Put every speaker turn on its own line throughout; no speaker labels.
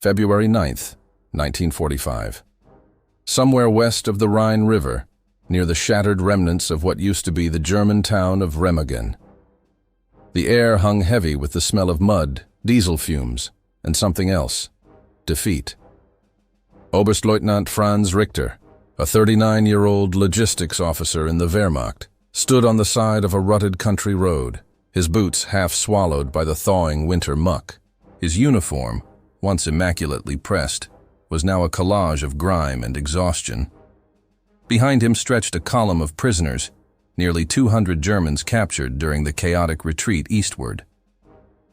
February 9th, 1945. Somewhere west of the Rhine River, near the shattered remnants of what used to be the German town of Remagen. The air hung heavy with the smell of mud, diesel fumes, and something else: defeat. Oberstleutnant Franz Richter, a 39-year-old logistics officer in the Wehrmacht, stood on the side of a rutted country road, his boots half swallowed by the thawing winter muck. His uniform, once immaculately pressed, was now a collage of grime and exhaustion. Behind him stretched a column of prisoners, nearly 200 Germans captured during the chaotic retreat eastward.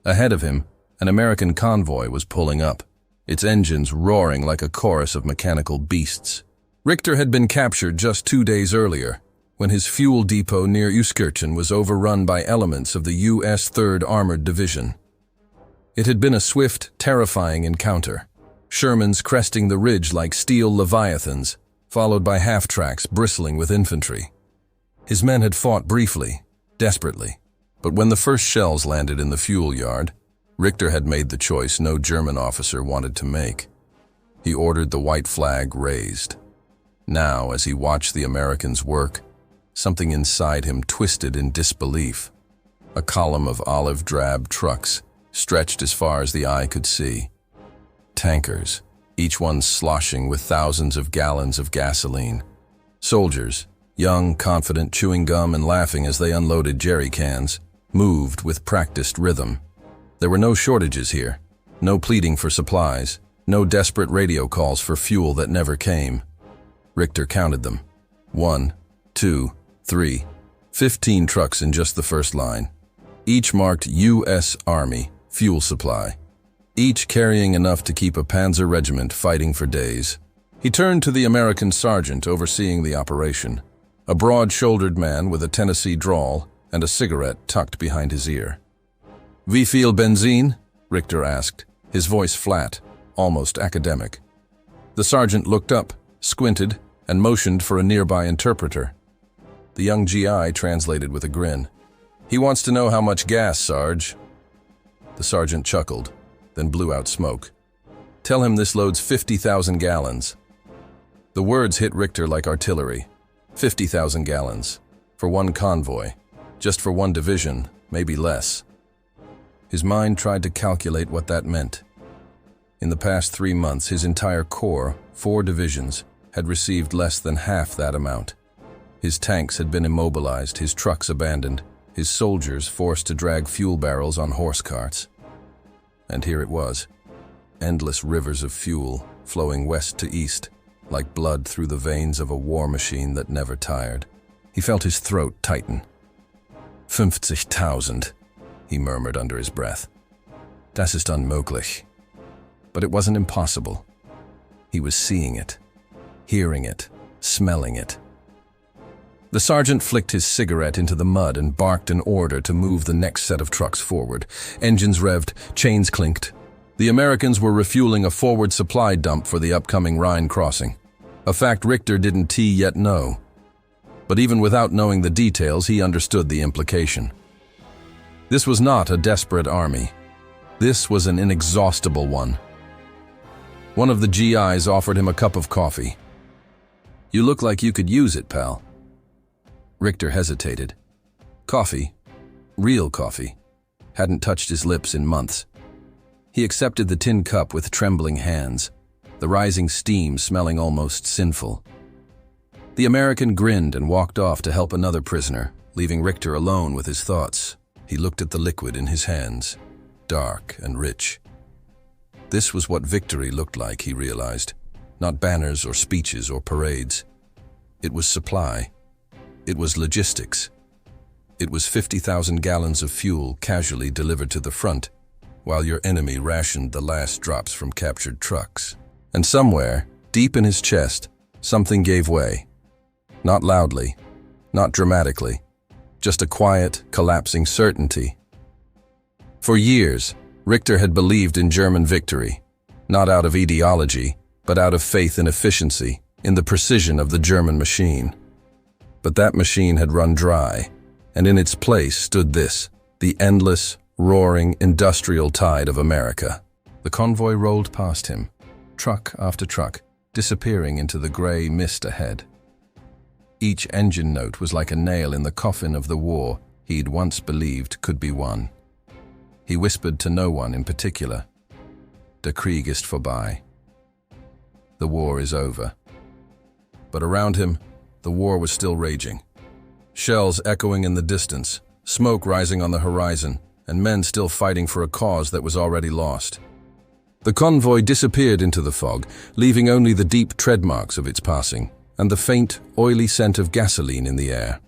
Ahead of him, an American convoy was pulling up, its engines roaring like a chorus of mechanical beasts. Richter had been captured just 2 days earlier, when his fuel depot near Euskirchen was overrun by elements of the U.S. 3rd Armored Division. It had been a swift, terrifying encounter, Shermans cresting the ridge like steel leviathans, followed by half-tracks bristling with infantry. His men had fought briefly, desperately, but when the first shells landed in the fuel yard, Richter had made the choice no German officer wanted to make. He ordered the white flag raised. Now, as he watched the Americans work, something inside him twisted in disbelief. A column of olive-drab trucks stretched as far as the eye could see. Tankers, each one sloshing with thousands of gallons of gasoline. Soldiers, young, confident, chewing gum and laughing as they unloaded jerry cans, moved with practiced rhythm. There were no shortages here, no pleading for supplies, no desperate radio calls for fuel that never came. Richter counted them. 1, 2, 3, 15 trucks in just the first line. Each marked U.S. Army fuel supply, each carrying enough to keep a panzer regiment fighting for days. He turned to the American sergeant overseeing the operation, a broad-shouldered man with a Tennessee drawl and a cigarette tucked behind his ear. "Wie viel Benzin?" Richter asked, his voice flat, almost academic. The sergeant looked up, squinted, and motioned for a nearby interpreter. The young GI translated with a grin. "He wants to know how much gas, Sarge." The sergeant chuckled, then blew out smoke. "Tell him this loads 50,000 gallons. The words hit Richter like artillery. 50,000 gallons. For one convoy. Just for one division, maybe less. His mind tried to calculate what that meant. In the past 3 months, his entire corps, 4 divisions, had received less than half that amount. His tanks had been immobilized, his trucks abandoned, his soldiers forced to drag fuel barrels on horse carts. And here it was, endless rivers of fuel flowing west to east, like blood through the veins of a war machine that never tired. He felt his throat tighten. 50,000, he murmured under his breath. Das ist unmöglich. But it wasn't impossible. He was seeing it, hearing it, smelling it. The sergeant flicked his cigarette into the mud and barked an order to move the next set of trucks forward. Engines revved, chains clinked. The Americans were refueling a forward supply dump for the upcoming Rhine crossing, a fact Richter didn't yet know. But even without knowing the details, he understood the implication. This was not a desperate army. This was an inexhaustible one. One of the GIs offered him a cup of coffee. "You look like you could use it, pal." Richter hesitated. Coffee, real coffee, hadn't touched his lips in months. He accepted the tin cup with trembling hands, the rising steam smelling almost sinful. The American grinned and walked off to help another prisoner, leaving Richter alone with his thoughts. He looked at the liquid in his hands, dark and rich. This was what victory looked like, he realized. Not banners or speeches or parades. It was supply. It was logistics. It was 50,000 gallons of fuel casually delivered to the front, while your enemy rationed the last drops from captured trucks. And somewhere, deep in his chest, something gave way. Not loudly, not dramatically, just a quiet, collapsing certainty. For years, Richter had believed in German victory, not out of ideology, but out of faith in efficiency, in the precision of the German machine. But that machine had run dry, and in its place stood this, the endless, roaring, industrial tide of America. The convoy rolled past him, truck after truck, disappearing into the gray mist ahead. Each engine note was like a nail in the coffin of the war he'd once believed could be won. He whispered to no one in particular, "Der Krieg ist vorbei." The war is over. But around him, the war was still raging. Shells echoing in the distance, smoke rising on the horizon, and men still fighting for a cause that was already lost. The convoy disappeared into the fog, leaving only the deep tread marks of its passing and the faint, oily scent of gasoline in the air.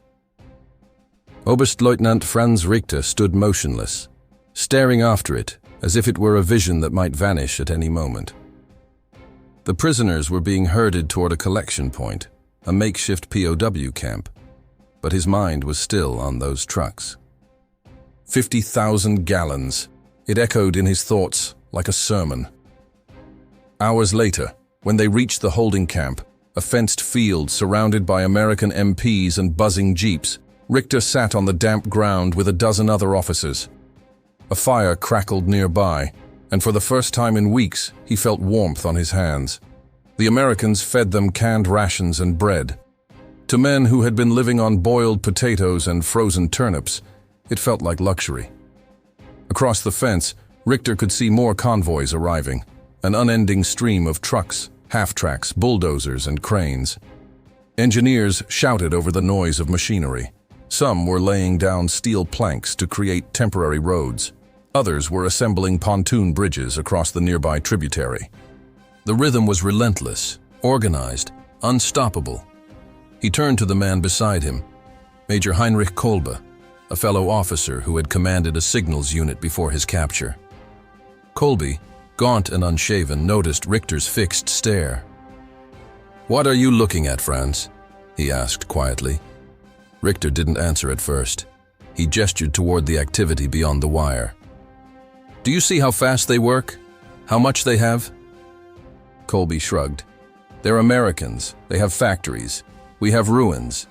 Oberstleutnant Franz Richter stood motionless, staring after it as if it were a vision that might vanish at any moment. The prisoners were being herded toward a collection point, a makeshift POW camp, but his mind was still on those trucks. 50,000 gallons. It echoed in his thoughts like a sermon. Hours later, when they reached the holding camp, a fenced field surrounded by American MPs and buzzing jeeps, Richter sat on the damp ground with a dozen other officers. A fire crackled nearby, and for the first time in weeks, he felt warmth on his hands. The Americans fed them canned rations and bread. To men who had been living on boiled potatoes and frozen turnips, it felt like luxury. Across the fence, Richter could see more convoys arriving, an unending stream of trucks, half-tracks, bulldozers, and cranes. Engineers shouted over the noise of machinery. Some were laying down steel planks to create temporary roads. Others were assembling pontoon bridges across the nearby tributary. The rhythm was relentless, organized, unstoppable. He turned to the man beside him, Major Heinrich Kolbe, a fellow officer who had commanded a signals unit before his capture. Kolbe, gaunt and unshaven, noticed Richter's fixed stare. "What are you looking at, Franz?" he asked quietly. Richter didn't answer at first. He gestured toward the activity beyond the wire. "Do you see how fast they work? How much they have?" Kolbe shrugged. "They're Americans. They have factories. We have ruins."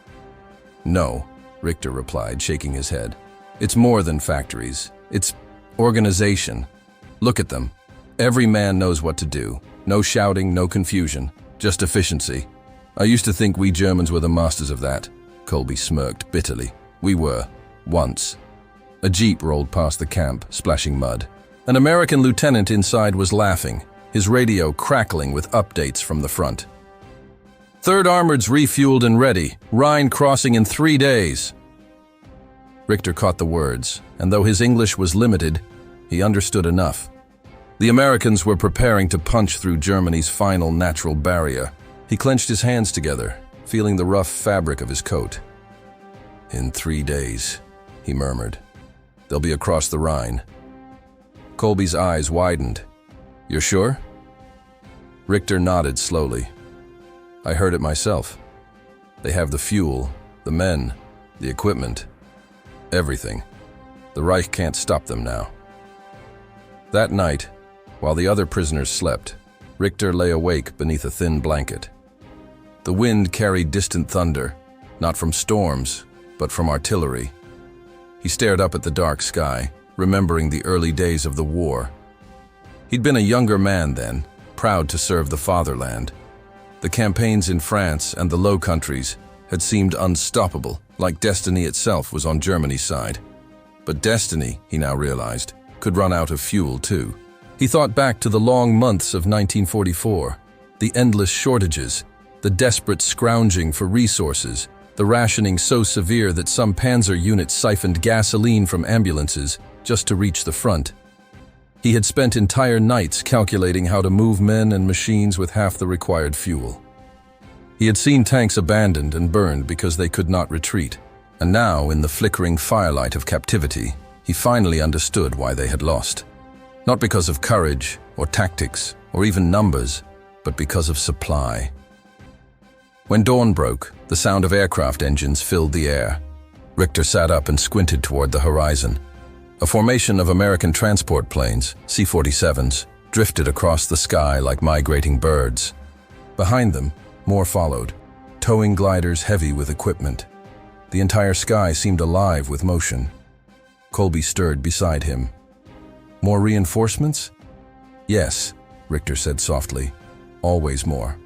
"No," Richter replied, shaking his head. "It's more than factories. It's organization. Look at them. Every man knows what to do. No shouting, no confusion, just efficiency. I used to think we Germans were the masters of that." Kolbe smirked bitterly. "We were. Once." A jeep rolled past the camp, splashing mud. An American lieutenant inside was laughing, his radio crackling with updates from the front. "Third Armored's refueled and ready. Rhine crossing in 3 days." Richter caught the words, and though his English was limited, he understood enough. The Americans were preparing to punch through Germany's final natural barrier. He clenched his hands together, feeling the rough fabric of his coat. "In 3 days," he murmured. "They'll be across the Rhine." Kolbe's eyes widened. "You're sure?" Richter nodded slowly. "I heard it myself. They have the fuel, the men, the equipment, everything. The Reich can't stop them now." That night, while the other prisoners slept, Richter lay awake beneath a thin blanket. The wind carried distant thunder, not from storms, but from artillery. He stared up at the dark sky, remembering the early days of the war. He'd been a younger man then, proud to serve the fatherland. The campaigns in France and the Low Countries had seemed unstoppable, like destiny itself was on Germany's side. But destiny, he now realized, could run out of fuel too. He thought back to the long months of 1944, the endless shortages, the desperate scrounging for resources, the rationing so severe that some panzer units siphoned gasoline from ambulances just to reach the front. He had spent entire nights calculating how to move men and machines with half the required fuel. He had seen tanks abandoned and burned because they could not retreat, and now, in the flickering firelight of captivity, he finally understood why they had lost. Not because of courage, or tactics, or even numbers, but because of supply. When dawn broke, the sound of aircraft engines filled the air. Richter sat up and squinted toward the horizon. A formation of American transport planes, C-47s, drifted across the sky like migrating birds. Behind them, more followed, towing gliders heavy with equipment. The entire sky seemed alive with motion. Kolbe stirred beside him. More reinforcements? Yes, Richter said softly. Always more.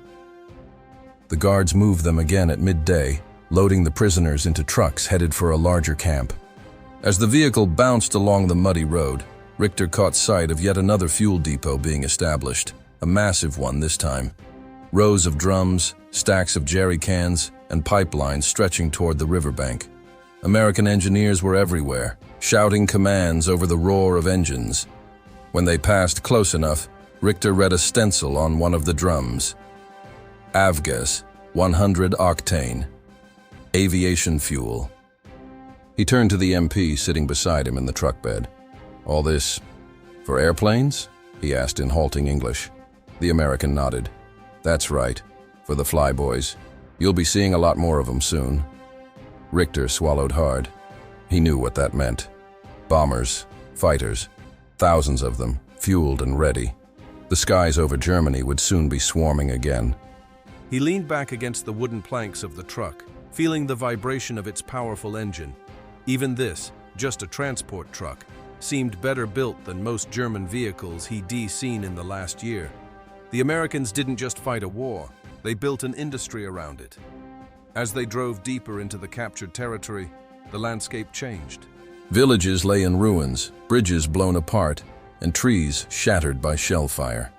The guards moved them again at midday, loading the prisoners into trucks headed for a larger camp. As the vehicle bounced along the muddy road, Richter caught sight of yet another fuel depot being established, a massive one this time. Rows of drums, stacks of jerry cans, and pipelines stretching toward the riverbank. American engineers were everywhere, shouting commands over the roar of engines. When they passed close enough, Richter read a stencil on one of the drums. Avgas, 100 octane. Aviation fuel. He turned to the MP sitting beside him in the truck bed. All this for airplanes? He asked in halting English. The American nodded. That's right, for the flyboys. You'll be seeing a lot more of them soon. Richter swallowed hard. He knew what that meant. Bombers, fighters, thousands of them, fueled and ready. The skies over Germany would soon be swarming again. He leaned back against the wooden planks of the truck, feeling the vibration of its powerful engine. Even this, just a transport truck, seemed better built than most German vehicles he'd seen in the last year. The Americans didn't just fight a war, they built an industry around it. As they drove deeper into the captured territory, the landscape changed. Villages lay in ruins, bridges blown apart, and trees shattered by shell fire.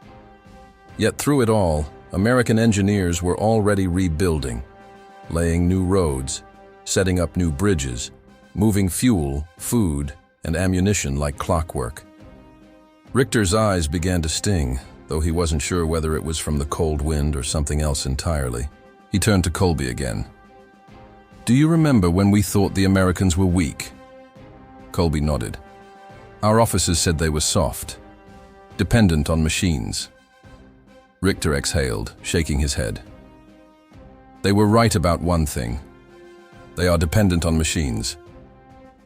Yet through it all, American engineers were already rebuilding, laying new roads, setting up new bridges, moving fuel, food, and ammunition like clockwork. Richter's eyes began to sting, though he wasn't sure whether it was from the cold wind or something else entirely. He turned to Colby again. Do you remember when we thought the Americans were weak? Colby nodded. Our officers said they were soft, dependent on machines. Richter exhaled, shaking his head. They were right about one thing. They are dependent on machines.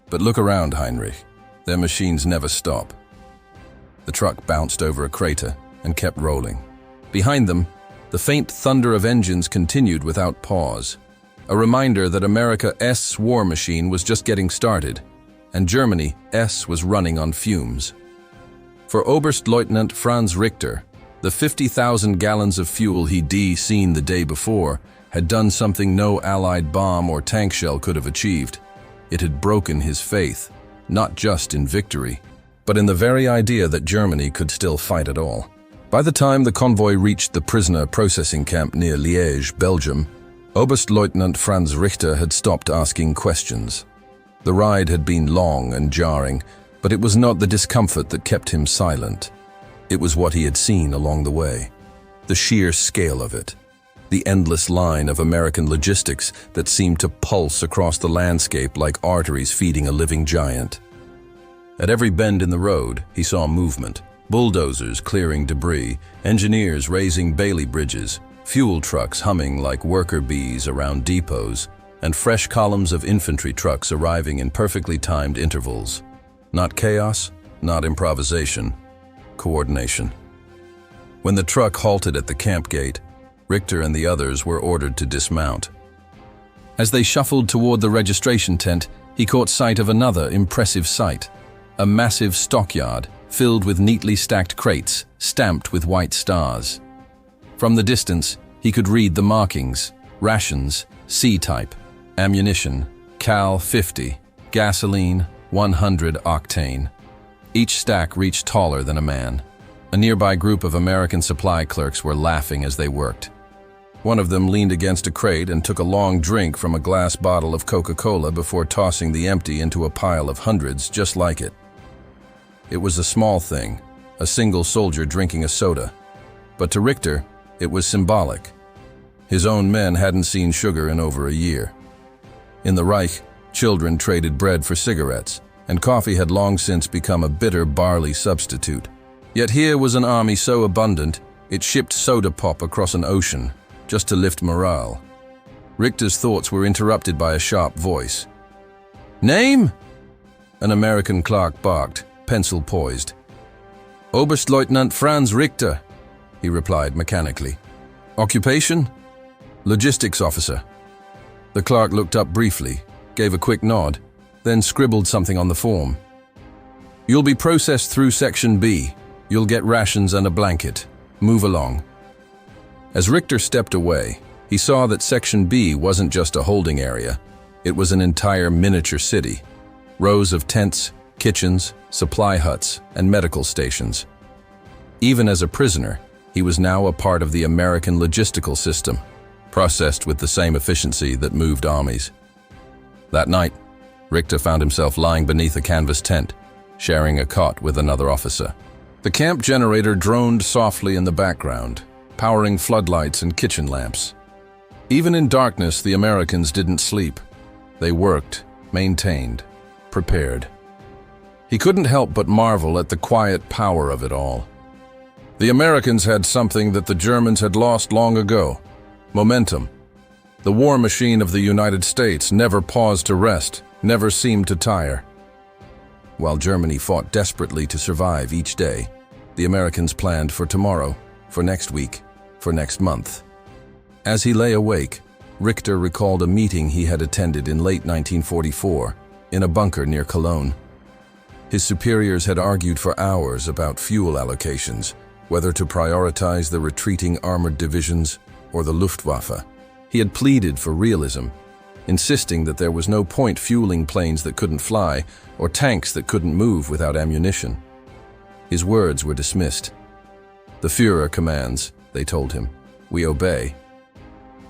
But look around, Heinrich. Their machines never stop. The truck bounced over a crater and kept rolling. Behind them, the faint thunder of engines continued without pause, a reminder that America's war machine was just getting started, and Germany's was running on fumes. For Oberstleutnant Franz Richter, the 50,000 gallons of fuel he'd seen the day before had done something no Allied bomb or tank shell could have achieved. It had broken his faith, not just in victory, but in the very idea that Germany could still fight at all. By the time the convoy reached the prisoner processing camp near Liège, Belgium, Oberstleutnant Franz Richter had stopped asking questions. The ride had been long and jarring, but it was not the discomfort that kept him silent. It was what he had seen along the way. The sheer scale of it. The endless line of American logistics that seemed to pulse across the landscape like arteries feeding a living giant. At every bend in the road, he saw movement. Bulldozers clearing debris, engineers raising Bailey bridges, fuel trucks humming like worker bees around depots, and fresh columns of infantry trucks arriving in perfectly timed intervals. Not chaos, not improvisation, coordination. When the truck halted at the camp gate, Richter and the others were ordered to dismount. As they shuffled toward the registration tent, he caught sight of another impressive sight. A massive stockyard filled with neatly stacked crates, stamped with white stars. From the distance, he could read the markings: rations, C-type, ammunition, Cal 50, gasoline, 100 octane. Each stack reached taller than a man. A nearby group of American supply clerks were laughing as they worked. One of them leaned against a crate and took a long drink from a glass bottle of Coca-Cola before tossing the empty into a pile of hundreds just like it. It was a small thing, a single soldier drinking a soda. But to Richter, it was symbolic. His own men hadn't seen sugar in over a year. In the Reich, children traded bread for cigarettes, and coffee had long since become a bitter barley substitute. Yet here was an army so abundant, it shipped soda pop across an ocean, just to lift morale. Richter's thoughts were interrupted by a sharp voice. "Name?" An American clerk barked, pencil poised. "Oberstleutnant Franz Richter," he replied mechanically. "Occupation?" "Logistics officer." The clerk looked up briefly, gave a quick nod, then scribbled something on the form. "You'll be processed through Section B. You'll get rations and a blanket. Move along." As Richter stepped away, he saw that Section B wasn't just a holding area. It was an entire miniature city. Rows of tents, kitchens, supply huts, and medical stations. Even as a prisoner, he was now a part of the American logistical system, processed with the same efficiency that moved armies. That night, Richter found himself lying beneath a canvas tent, sharing a cot with another officer. The camp generator droned softly in the background, powering floodlights and kitchen lamps. Even in darkness, the Americans didn't sleep. They worked, maintained, prepared. He couldn't help but marvel at the quiet power of it all. The Americans had something that the Germans had lost long ago: momentum. The war machine of the United States never paused to rest, never seemed to tire. While Germany fought desperately to survive each day, the Americans planned for tomorrow, for next week, for next month. As he lay awake, Richter recalled a meeting he had attended in late 1944 in a bunker near Cologne. His superiors had argued for hours about fuel allocations, whether to prioritize the retreating armored divisions or the Luftwaffe. He had pleaded for realism, insisting that there was no point fueling planes that couldn't fly or tanks that couldn't move without ammunition. His words were dismissed. "The Führer commands," they told him. "We obey."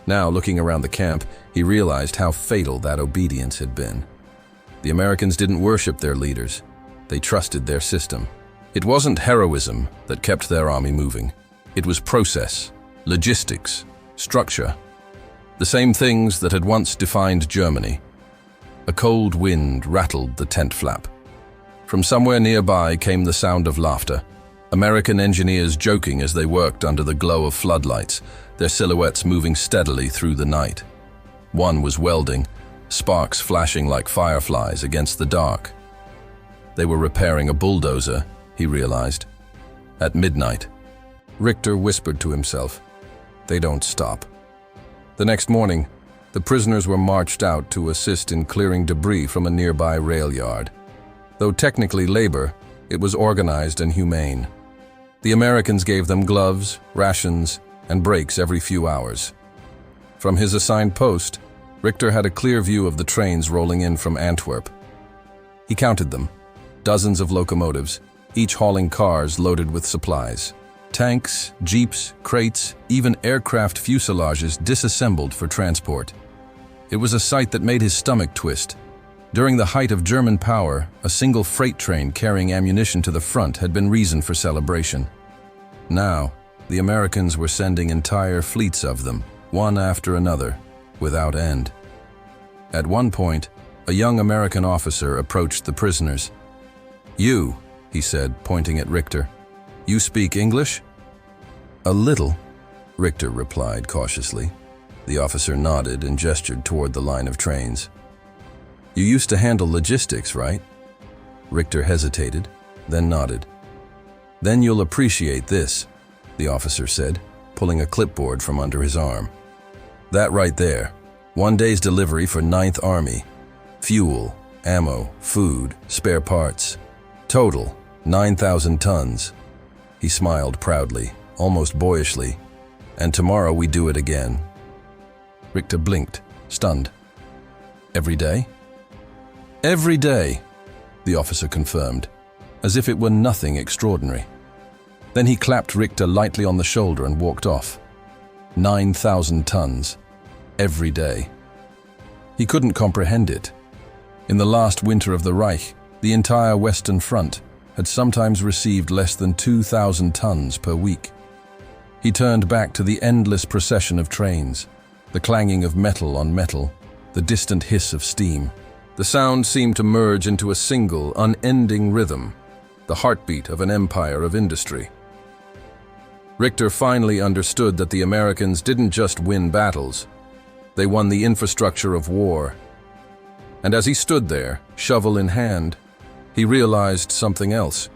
Now, looking around the camp, he realized how fatal that obedience had been. The Americans didn't worship their leaders. They trusted their system. It wasn't heroism that kept their army moving. It was process, logistics, structure. The same things that had once defined Germany. A cold wind rattled the tent flap. From somewhere nearby came the sound of laughter. American engineers joking as they worked under the glow of floodlights, their silhouettes moving steadily through the night. One was welding, sparks flashing like fireflies against the dark. They were repairing a bulldozer, he realized. At midnight, Richter whispered to himself, "They don't stop." The next morning, the prisoners were marched out to assist in clearing debris from a nearby rail yard. Though technically labor, it was organized and humane. The Americans gave them gloves, rations, and breaks every few hours. From his assigned post, Richter had a clear view of the trains rolling in from Antwerp. He counted them, dozens of locomotives, each hauling cars loaded with supplies. Tanks, jeeps, crates, even aircraft fuselages disassembled for transport. It was a sight that made his stomach twist. During the height of German power, a single freight train carrying ammunition to the front had been reason for celebration. Now, the Americans were sending entire fleets of them, one after another, without end. At one point, a young American officer approached the prisoners. "You," he said, pointing at Richter. "You speak English?" "A little," Richter replied cautiously. The officer nodded and gestured toward the line of trains. "You used to handle logistics, right?" Richter hesitated, then nodded. "Then you'll appreciate this," the officer said, pulling a clipboard from under his arm. "That right there, one day's delivery for 9th Army. Fuel, ammo, food, spare parts. Total, 9,000 tons. He smiled proudly, almost boyishly. "And tomorrow we do it again." Richter blinked, stunned. "Every day?" "Every day," the officer confirmed, as if it were nothing extraordinary. Then he clapped Richter lightly on the shoulder and walked off. 9,000 tons. Every day. He couldn't comprehend it. In the last winter of the Reich, the entire Western Front had sometimes received less than 2,000 tons per week. He turned back to the endless procession of trains, the clanging of metal on metal, the distant hiss of steam. The sound seemed to merge into a single, unending rhythm, the heartbeat of an empire of industry. Richter finally understood that the Americans didn't just win battles, they won the infrastructure of war. And as he stood there, shovel in hand, he realized something else.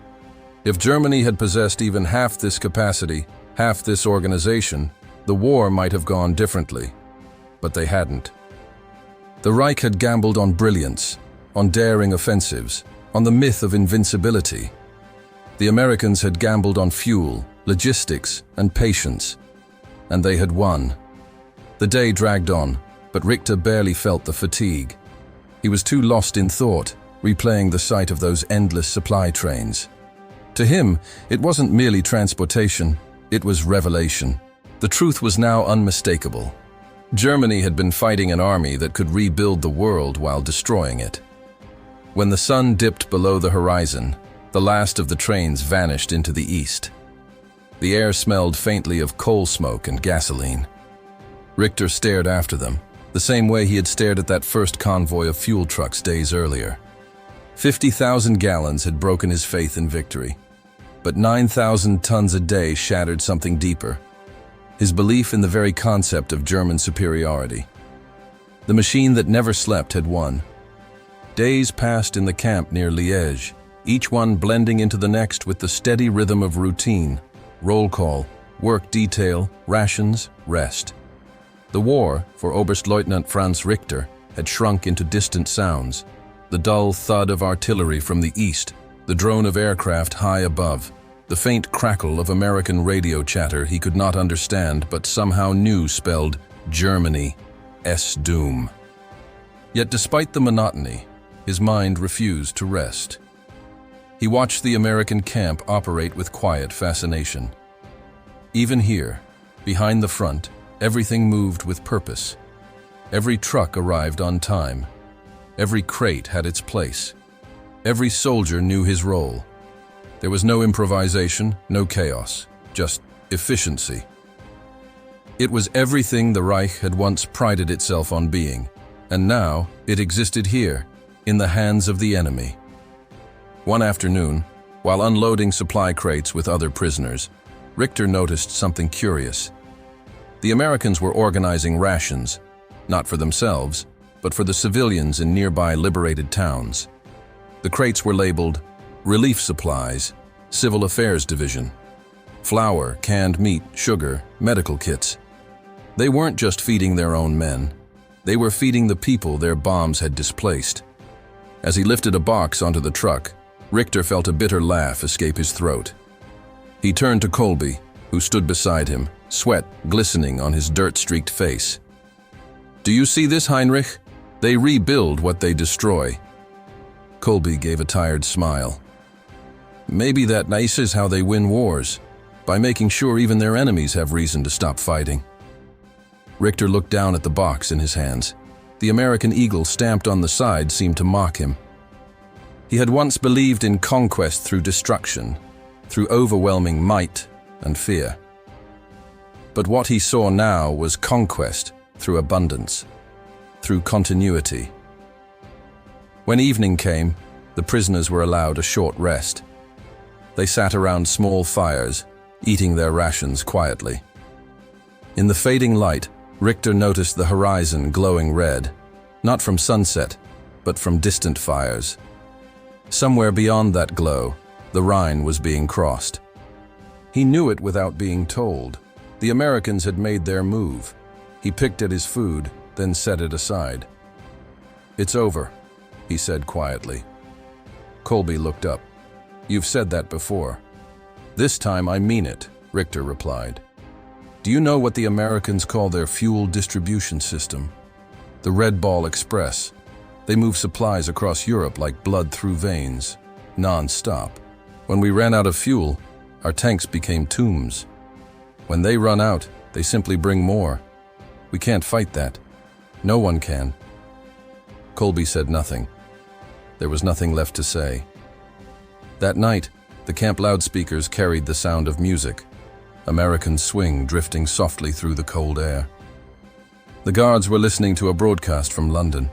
If Germany had possessed even half this capacity, half this organization, the war might have gone differently. But they hadn't. The Reich had gambled on brilliance, on daring offensives, on the myth of invincibility. The Americans had gambled on fuel, logistics, and patience, and they had won. The day dragged on, but Richter barely felt the fatigue. He was too lost in thought, replaying the sight of those endless supply trains. To him, it wasn't merely transportation, it was revelation. The truth was now unmistakable. Germany had been fighting an army that could rebuild the world while destroying it. When the sun dipped below the horizon, the last of the trains vanished into the east. The air smelled faintly of coal smoke and gasoline. Richter stared after them, the same way he had stared at that first convoy of fuel trucks days earlier. 50,000 gallons had broken his faith in victory, but 9,000 tons a day shattered something deeper: his belief in the very concept of German superiority. The machine that never slept had won. Days passed in the camp near Liège, each one blending into the next with the steady rhythm of routine: roll call, work detail, rations, rest. The war, for Oberstleutnant Franz Richter, had shrunk into distant sounds: the dull thud of artillery from the east, the drone of aircraft high above, the faint crackle of American radio chatter he could not understand but somehow knew spelled Germany's doom. Yet despite the monotony, his mind refused to rest. He watched the American camp operate with quiet fascination. Even here, behind the front, everything moved with purpose. Every truck arrived on time. Every crate had its place. Every soldier knew his role. There was no improvisation, no chaos, just efficiency. It was everything the Reich had once prided itself on being, and now it existed here, in the hands of the enemy. One afternoon, while unloading supply crates with other prisoners, Richter noticed something curious. The Americans were organizing rations, not for themselves, but for the civilians in nearby liberated towns. The crates were labeled Relief Supplies, Civil Affairs Division, flour, canned meat, sugar, medical kits. They weren't just feeding their own men. They were feeding the people their bombs had displaced. As he lifted a box onto the truck, Richter felt a bitter laugh escape his throat. He turned to Colby, who stood beside him, sweat glistening on his dirt-streaked face. "Do you see this, Heinrich? They rebuild what they destroy." Colby gave a tired smile. "Maybe that is how they win wars, by making sure even their enemies have reason to stop fighting." Richter looked down at the box in his hands. The American eagle stamped on the side seemed to mock him. He had once believed in conquest through destruction, through overwhelming might and fear. But what he saw now was conquest through abundance, through continuity. When evening came, the prisoners were allowed a short rest. They sat around small fires, eating their rations quietly. In the fading light, Richter noticed the horizon glowing red, not from sunset, but from distant fires. Somewhere beyond that glow, the Rhine was being crossed. He knew it without being told. The Americans had made their move. He picked at his food, then set it aside. "It's over," he said quietly. Colby looked up. "You've said that before." "This time I mean it," Richter replied. "Do you know what the Americans call their fuel distribution system? The Red Ball Express. They move supplies across Europe like blood through veins, non-stop. When we ran out of fuel, our tanks became tombs. When they run out, they simply bring more. We can't fight that. No one can." Colby said nothing. There was nothing left to say. That night, the camp loudspeakers carried the sound of music, American swing drifting softly through the cold air. The guards were listening to a broadcast from London.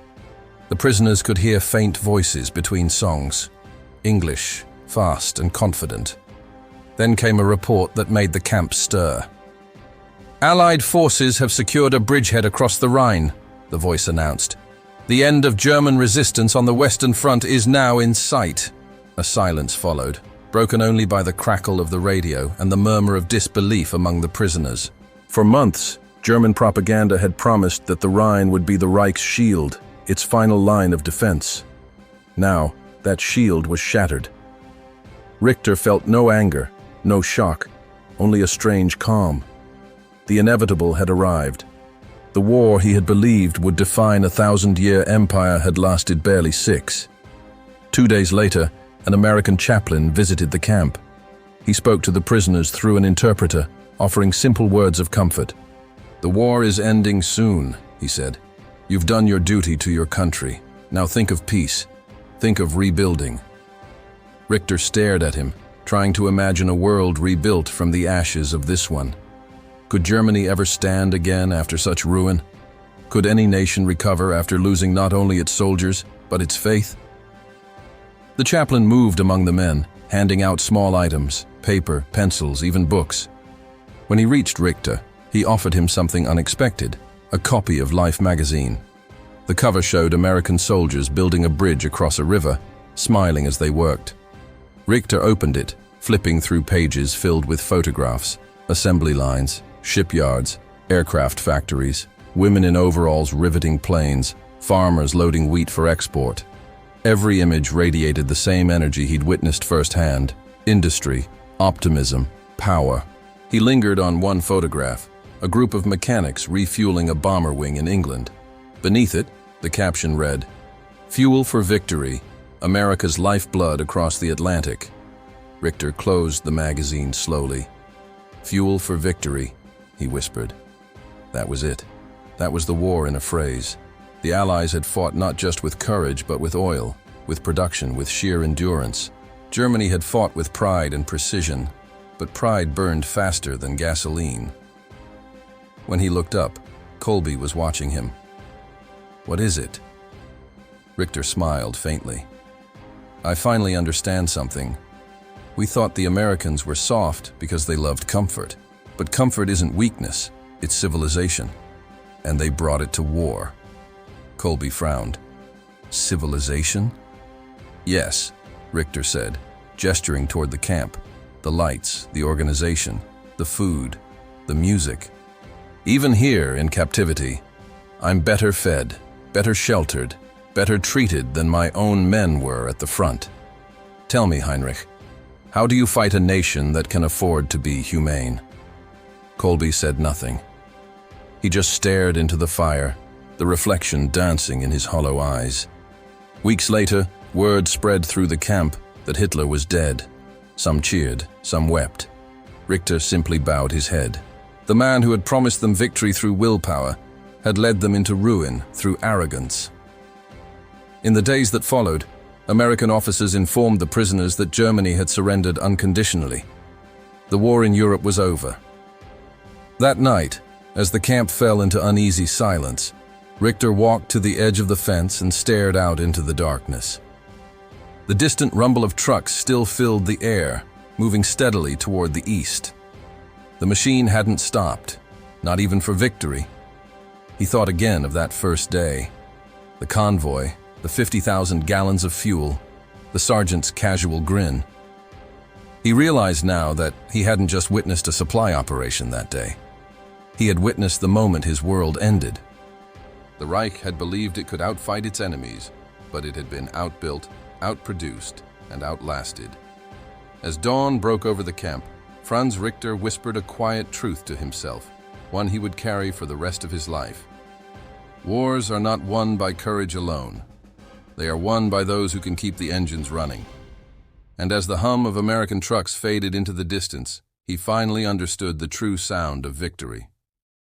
The prisoners could hear faint voices between songs, English, fast and confident. Then came a report that made the camp stir. "Allied forces have secured a bridgehead across the Rhine," the voice announced. "The end of German resistance on the Western Front is now in sight." A silence followed, broken only by the crackle of the radio and the murmur of disbelief among the prisoners. For months, German propaganda had promised that the Rhine would be the Reich's shield, its final line of defense. Now, that shield was shattered. Richter felt no anger, no shock, only a strange calm. The inevitable had arrived. The war he had believed would define a 1,000-year empire had lasted barely 6. 2 days later, an American chaplain visited the camp. He spoke to the prisoners through an interpreter, offering simple words of comfort. "The war is ending soon," he said. "You've done your duty to your country. Now think of peace. Think of rebuilding." Richter stared at him, trying to imagine a world rebuilt from the ashes of this one. Could Germany ever stand again after such ruin? Could any nation recover after losing not only its soldiers, but its faith? The chaplain moved among the men, handing out small items, paper, pencils, even books. When he reached Richter, he offered him something unexpected, a copy of Life magazine. The cover showed American soldiers building a bridge across a river, smiling as they worked. Richter opened it, flipping through pages filled with photographs, assembly lines, shipyards, aircraft factories, women in overalls riveting planes, farmers loading wheat for export. Every image radiated the same energy he'd witnessed firsthand: industry, optimism, power. He lingered on one photograph, a group of mechanics refueling a bomber wing in England. Beneath it, the caption read, "Fuel for victory, America's lifeblood across the Atlantic." Richter closed the magazine slowly. "Fuel for victory," he whispered. That was it. That was the war in a phrase. The Allies had fought not just with courage, but with oil, with production, with sheer endurance. Germany had fought with pride and precision, but pride burned faster than gasoline. When he looked up, Colby was watching him. "What is it?" Richter smiled faintly. "I finally understand something. We thought the Americans were soft because they loved comfort. But comfort isn't weakness, it's civilization. And they brought it to war." Colby frowned. "Civilization?" "Yes," Richter said, gesturing toward the camp. "The lights, the organization, the food, the music. Even here in captivity, I'm better fed, better sheltered, better treated than my own men were at the front. Tell me, Heinrich, how do you fight a nation that can afford to be humane?" Colby said nothing. He just stared into the fire, the reflection dancing in his hollow eyes. Weeks later, word spread through the camp that Hitler was dead. Some cheered, some wept. Richter simply bowed his head. The man who had promised them victory through willpower had led them into ruin through arrogance. In the days that followed, American officers informed the prisoners that Germany had surrendered unconditionally. The war in Europe was over. That night, as the camp fell into uneasy silence, Richter walked to the edge of the fence and stared out into the darkness. The distant rumble of trucks still filled the air, moving steadily toward the east. The machine hadn't stopped, not even for victory. He thought again of that first day. The convoy, the 50,000 gallons of fuel, the sergeant's casual grin. He realized now that he hadn't just witnessed a supply operation that day. He had witnessed the moment his world ended. The Reich had believed it could outfight its enemies, but it had been outbuilt, outproduced, and outlasted. As dawn broke over the camp, Franz Richter whispered a quiet truth to himself, one he would carry for the rest of his life. Wars are not won by courage alone. They are won by those who can keep the engines running. And as the hum of American trucks faded into the distance, he finally understood the true sound of victory.